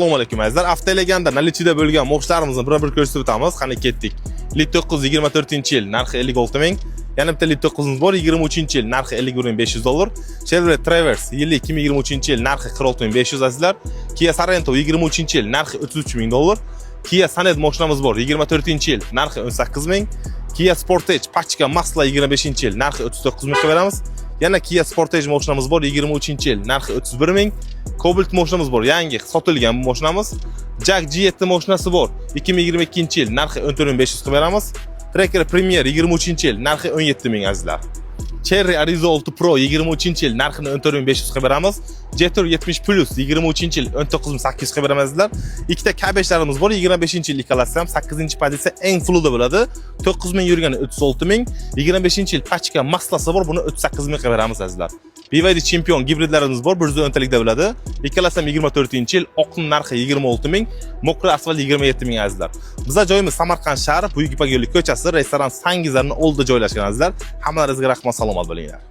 Assalomu alaykum azizlar. Hafta eleganda nalichida bo'lgan moshlarimizni bir-bir ko'rsatib o'tamiz. Qani ketdik. Lit 924-yil narxi 56 ming. Yana bitta Lit 9'umuz bor, 23-yil narxi 51.500 dollar. Chevrolet Traverse yili 2023-yil narxi 46.500 azizlar. Kia Sorento 23-yil narxi 33 ming dollar. Kia Sonet mashinamiz bor, 24-yil narxi 18 ming. Kia Sportage Pachka Masla 25-yil narxi 39 ming qilib beramiz. Yana Kia Sportage mashinamiz bor, 23-yil narxi 31 ming. Cobalt mashinamiz bor, yangi sotilgan bu mashinamiz. Jag G7 mashinasi bor, 2022-yil narxi 14.500 qilib beramiz. Tracker Premier 23-yil narxi 17 ming azizlar. Cherry Arizo 6 Pro 23-yil narxini 14.500 qilib beramiz. Jetur 70 Plus 23-yil 19.800 qilib beramiz azizlar. Ikkita K5'larimiz bor, 25-yil ikkalasi ham 8-pozitsiya eng fullida bo'ladi. 9 ming yurgani 36 ming. 25-yil Pachka Maslasi bor, buni 38 ming qilib beramiz azizlar. BYD Champion gibridlarimiz bor, 110 talikda bo'ladi. Ikkalasi ham 24-yil, oqning narxi 26 ming, mokra asfalt 27 ming azizlar. Bizlar joyimiz Samarqand shahri, Buyuk Ipak yo'li ko'chasi, restoran Sangizarning oldida joylashgan azizlar. Hammalaringizga rahmat, salomat bo'linglar.